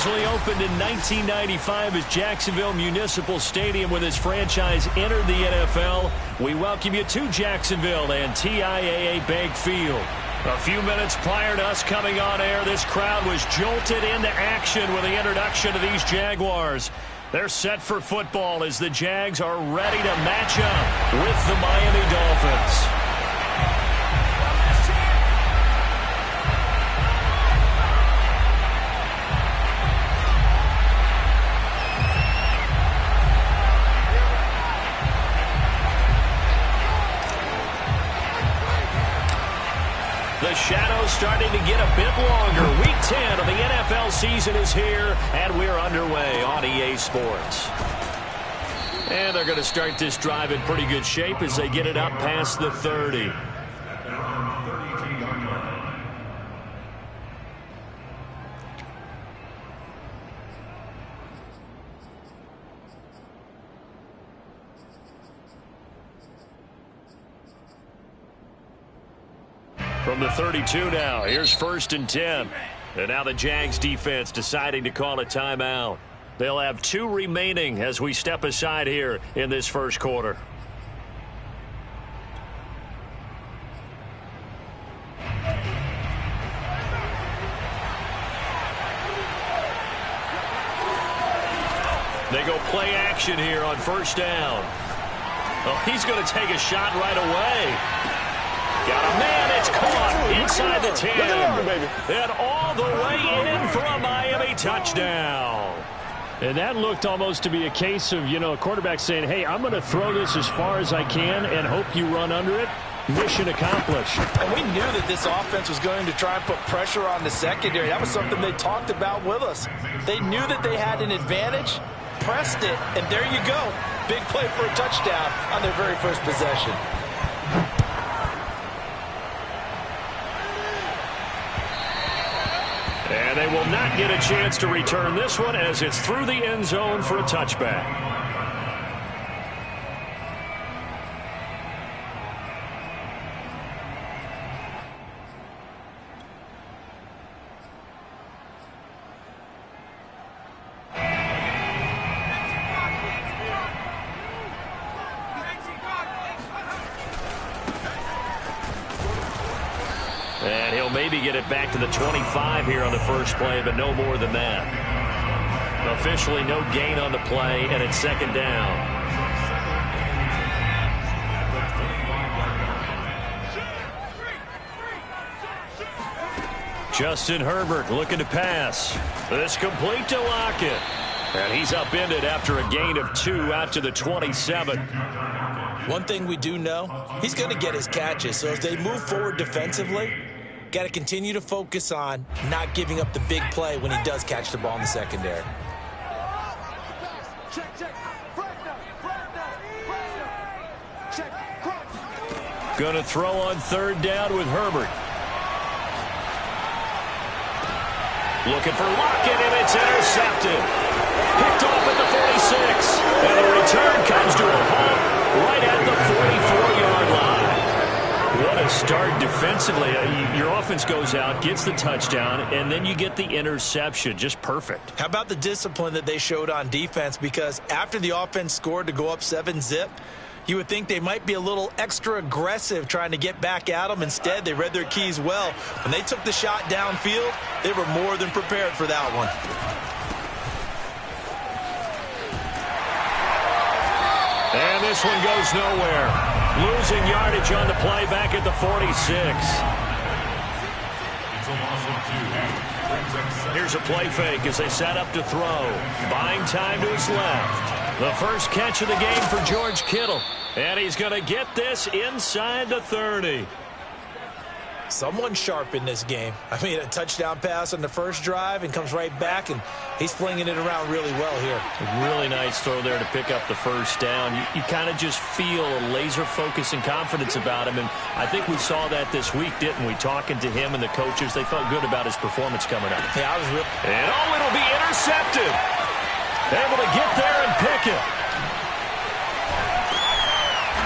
originally opened in 1995 as Jacksonville Municipal Stadium when this franchise entered the NFL. We welcome you to Jacksonville and TIAA Bank Field. A few minutes prior to us coming on air, this crowd was jolted into action with the introduction of these Jaguars. They're set for football as the Jags are ready to match up with the Miami Dolphins. The shadow's starting to get a bit longer. Week 10 of the NFL season is here, and we're underway on EA Sports. And they're going to start this drive in pretty good shape as they get it up past the 30. From the 32 now, here's 1st and 10. And now the Jags defense deciding to call a timeout. They'll have 2 remaining as we step aside here in this first quarter. They go play action here on 1st down. Oh, he's going to take a shot right away. Got a man, it's caught inside the 10. And all the way in for a Miami touchdown. And that looked almost to be a case of, a quarterback saying, hey, I'm going to throw this as far as I can and hope you run under it. Mission accomplished. And we knew that this offense was going to try and put pressure on the secondary. That was something they talked about with us. They knew that they had an advantage, pressed it, and there you go. Big play for a touchdown on their very first possession. And they will not get a chance to return this one as it's through the end zone for a touchback. And he'll maybe get it back to the 25 here on the first play, but no more than that. Officially no gain on the play, and it's 2nd down. Justin Herbert looking to pass. This complete to Lockett. And he's upended after a gain of 2 out to the 27. One thing we do know, he's going to get his catches. So as they move forward defensively, got to continue to focus on not giving up the big play when he does catch the ball in the secondary. Going to throw on 3rd down with Herbert. Looking for Lockett, and it's intercepted. Picked off at the 46. And the return comes to a halt right at the 44-yard line. What a start defensively. Your offense goes out, gets the touchdown, and then you get the interception. Just perfect. How about the discipline that they showed on defense? Because after the offense scored to go up 7-zip, you would think they might be a little extra aggressive trying to get back at them. Instead, they read their keys well. When they took the shot downfield, they were more than prepared for that one. And this one goes nowhere. Losing yardage on the play back at the 46. Here's a play fake as they set up to throw. Buying time to his left. The first catch of the game for George Kittle. And he's going to get this inside the 30. Someone sharp in this game. I mean, a touchdown pass on the first drive and comes right back, and he's flinging it around really well here. A really nice throw there to pick up the first down. You kind of just feel a laser focus and confidence about him, and I think we saw that this week, didn't we? Talking to him and the coaches, they felt good about his performance coming up. Yeah, I was real. And it'll be intercepted. Able to get there and pick it.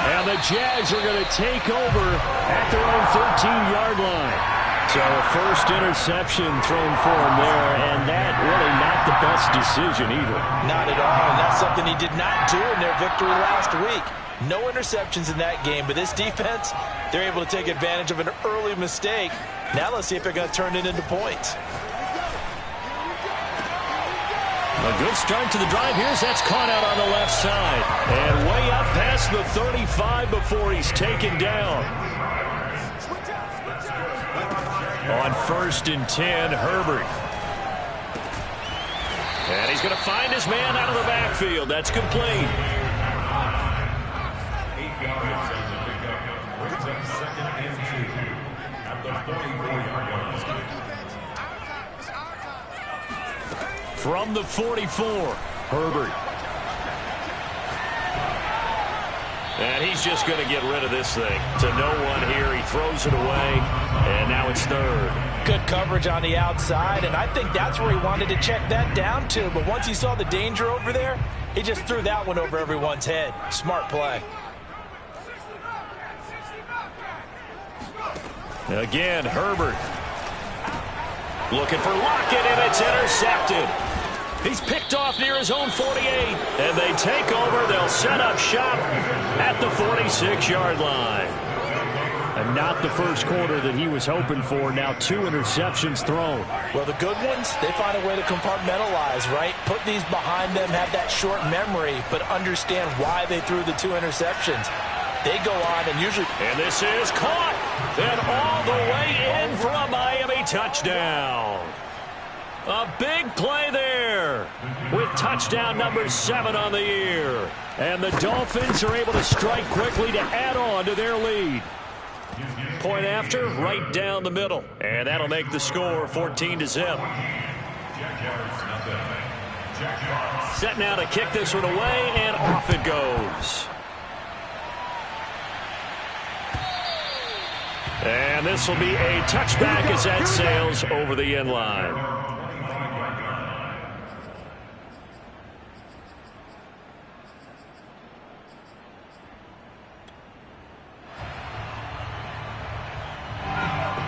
And the Jags are going to take over at their own 13-yard line. So a first interception thrown for him there, and that really knocked the the best decision either. Not at all, and that's something he did not do in their victory last week. No interceptions in that game, but this defense, they're able to take advantage of an early mistake. Now let's see if they're going to turn it into points. A good start to the drive. Here's that's caught out on the left side. And way up past the 35 before he's taken down. On 1st and 10, Herbert. And he's going to find his man out of the backfield. That's complete. From the 44, Herbert. And he's just going to get rid of this thing. To no one here. He throws it away. And now it's 3rd. Good coverage on the outside, and I think that's where he wanted to check that down to. But once he saw the danger over there, he just threw that one over everyone's head. Smart play. Again, Herbert. Looking for Lockett, and it's intercepted. He's picked off near his own 48, and they take over. They'll set up shop at the 46-yard line. And not the first quarter that he was hoping for. Now 2 interceptions thrown. Well, the good ones, they find a way to compartmentalize, right? Put these behind them, have that short memory, but understand why they threw the 2 interceptions. They go on and usually... And this is caught. And all the way in for a Miami touchdown. A big play there with touchdown number 7 on the year. And the Dolphins are able to strike quickly to add on to their lead. Point after, right down the middle. And that'll make the score 14-0. Set now to kick this one away, and off it goes. And this will be a touchback as that sails over the end line.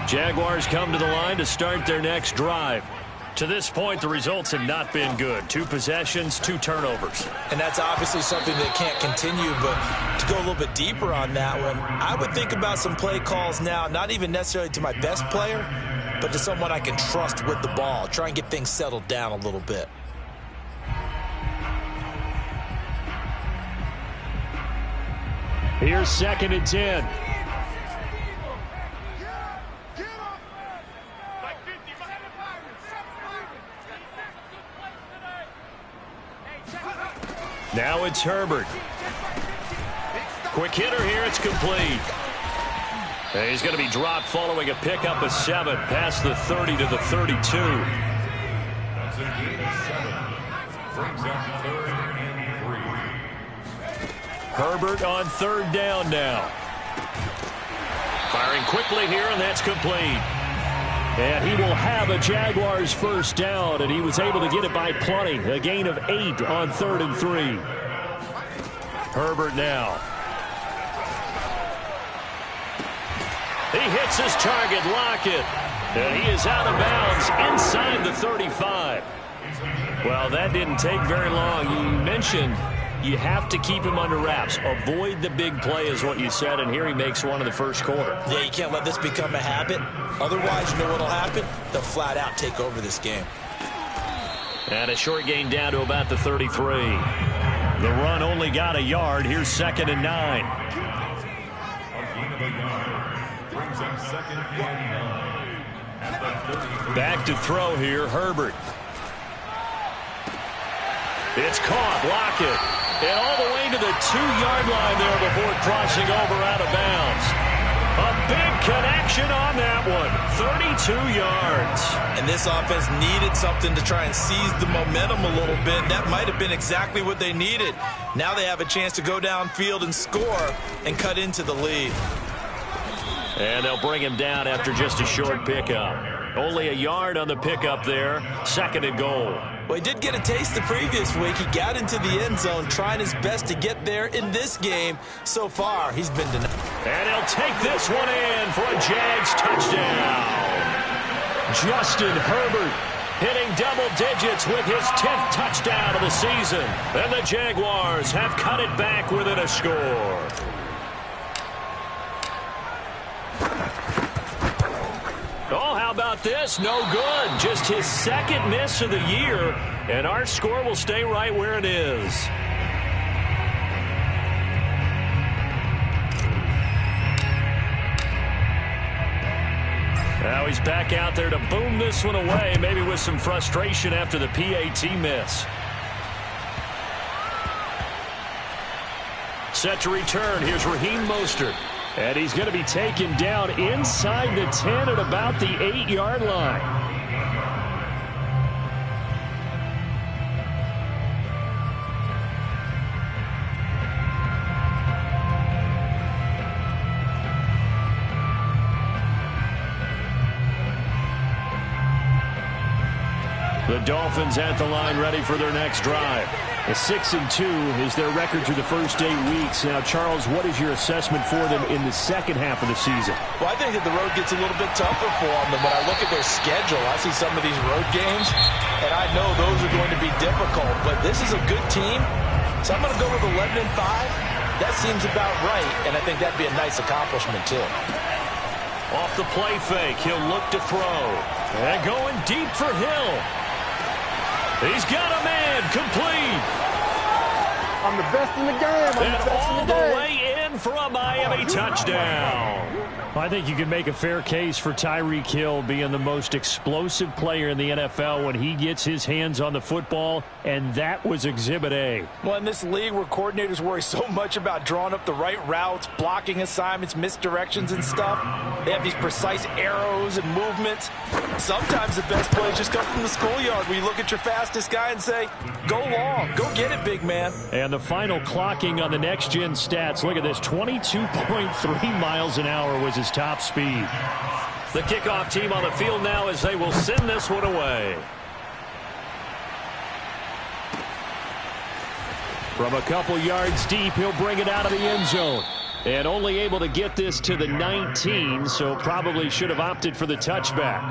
Jaguars come to the line to start their next drive. To this point, the results have not been good. 2 possessions, 2 turnovers. And that's obviously something that can't continue, but to go a little bit deeper on that one, I would think about some play calls now, not even necessarily to my best player, but to someone I can trust with the ball. Try and get things settled down a little bit. Here's 2nd and 10. Now it's Herbert. Quick hitter here. It's complete. And he's going to be dropped following a pickup of 7 past the 30 to the 32. That's a gain of 7. Brings up 3rd and 3. Herbert on 3rd down now. Firing quickly here, and that's complete. And he will have a Jaguars first down, and he was able to get it by plenty. A gain of 8 on 3rd and 3. Herbert now. He hits his target, Lockett. And he is out of bounds inside the 35. Well, that didn't take very long. You mentioned you have to keep him under wraps. Avoid the big play is what you said, and here he makes one in the first quarter. Yeah, you can't let this become a habit. Otherwise, you know what will happen? They'll flat out take over this game. And a short gain down to about the 33. The run only got a yard. Here's 2nd and 9. A gain of a yard. Brings up 2nd and 9. At the 33. Back to throw here, Herbert. It's caught, Lockett. And all the way to the 2-yard line there before crossing over out of bounds. A big connection on that one. 32 yards. And this offense needed something to try and seize the momentum a little bit. That might have been exactly what they needed. Now they have a chance to go downfield and score and cut into the lead. And they'll bring him down after just a short pickup. Only a yard on the pickup there. 2nd and goal. Well, he did get a taste the previous week. He got into the end zone, trying his best to get there in this game. So far, he's been denied. And he'll take this one in for a Jags touchdown. Justin Herbert hitting double digits with his 10th touchdown of the season. And the Jaguars have cut it back within a score. Oh, how about this? No good. Just his second miss of the year, and our score will stay right where it is. Now he's back out there to boom this one away, maybe with some frustration after the PAT miss. Set to return. Here's Raheem Mostert. And he's going to be taken down inside the 10 at about the 8-yard line. The Dolphins at the line ready for their next drive. A 6-2 is their record through the first 8 weeks. Now, Charles, what is your assessment for them in the second half of the season? Well, I think that the road gets a little bit tougher for them. When I look at their schedule, I see some of these road games, and I know those are going to be difficult. But this is a good team, so I'm going to go with 11-5. That seems about right, and I think that'd be a nice accomplishment, too. Off the play fake, he'll look to throw. And going deep for Hill. He's got a man, complete. I'm the best in the game. And all the way in for a Miami touchdown. I think you can make a fair case for Tyreek Hill being the most explosive player in the NFL when he gets his hands on the football, and that was Exhibit A. Well, in this league where coordinators worry so much about drawing up the right routes, blocking assignments, misdirections and stuff, they have these precise arrows and movements. Sometimes the best plays just come from the schoolyard where you look at your fastest guy and say, go long, go get it, big man. And the final clocking on the next-gen stats, look at this, 22.3 miles an hour was his top speed. The kickoff team on the field now as they will send this one away. From a couple yards deep, he'll bring it out of the end zone. And only able to get this to the 19, so probably should have opted for the touchback.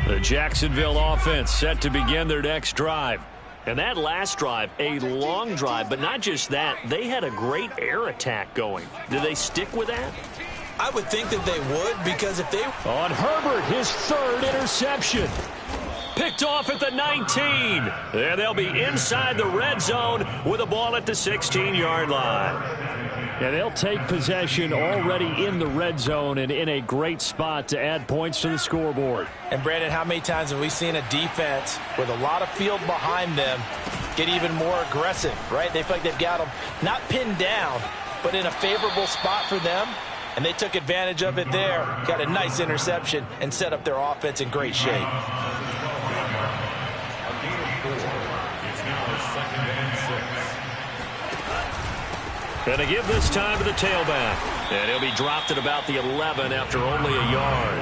The Jacksonville offense set to begin their next drive. And that last drive, a long drive, but not just that, they had a great air attack going. Do they stick with that? I would think that they would, because if they... On Herbert, his third interception. Picked off at the 19. And they'll be inside the red zone with a ball at the 16-yard line. And they'll take possession already in the red zone and in a great spot to add points to the scoreboard. And, Brandon, how many times have we seen a defense with a lot of field behind them get even more aggressive, right? They feel like they've got them not pinned down, but in a favorable spot for them. And they took advantage of it there, got a nice interception, and set up their offense in great shape. And to give this time to the tailback. And he'll be dropped at about the 11 after only a yard.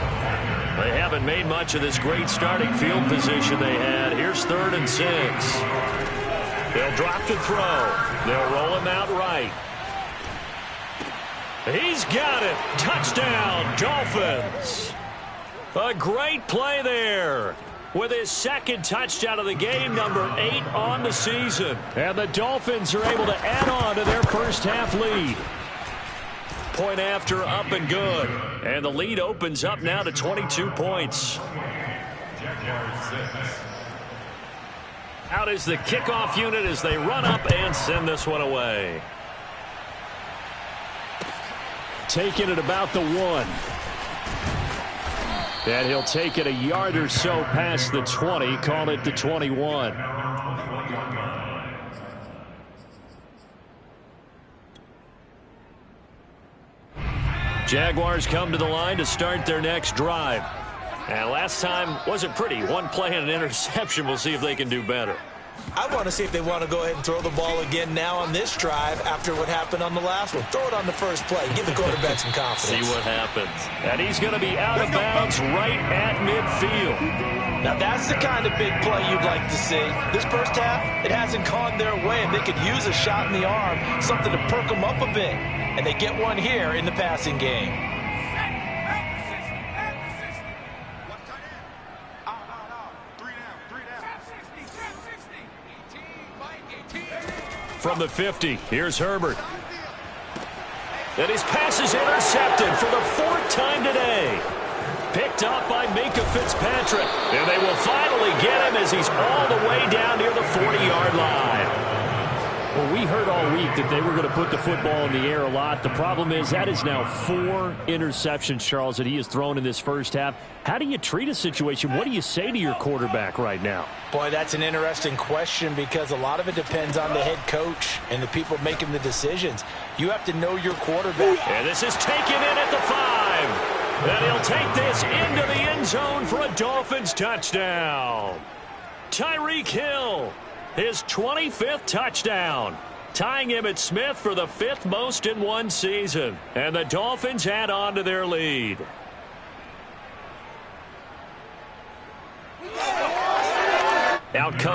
They haven't made much of this great starting field position they had. Here's 3rd and 6. They'll drop to throw. They'll roll him out right. He's got it. Touchdown, Dolphins. A great play there. With his second touchdown of the game, number 8 on the season. And the Dolphins are able to add on to their first half lead. Point after, up and good. And the lead opens up now to 22 points. Out is the kickoff unit as they run up and send this one away. Taking it about the 1. And he'll take it a yard or so past the 20, call it the 21. Jaguars come to the line to start their next drive. And last time wasn't pretty. One play and an interception. We'll see if they can do better. I want to see if they want to go ahead and throw the ball again now on this drive after what happened on the last one. Throw it on the first play. Give the quarterback some confidence. See what happens. And he's going to be out of bounds right at midfield. Now that's the kind of big play you'd like to see. This first half, it hasn't gone their way, and they could use a shot in the arm, something to perk them up a bit. And they get one here in the passing game. from the 50. Here's Herbert. And his pass is intercepted for the 4th time today. Picked up by Minka Fitzpatrick. And they will finally get him as he's all the way down near the 40-yard line. Well, we heard all week that they were going to put the football in the air a lot. The problem is that is now 4 interceptions, Charles, that he has thrown in this first half. How do you treat a situation? What do you say to your quarterback right now? Boy, that's an interesting question because a lot of it depends on the head coach and the people making the decisions. You have to know your quarterback. And this is taken in at the 5. And he'll take this into the end zone for a Dolphins touchdown. Tyreek Hill, his 25th touchdown, tying Emmitt Smith for the 5th most in one season. And the Dolphins add on to their lead. Out comes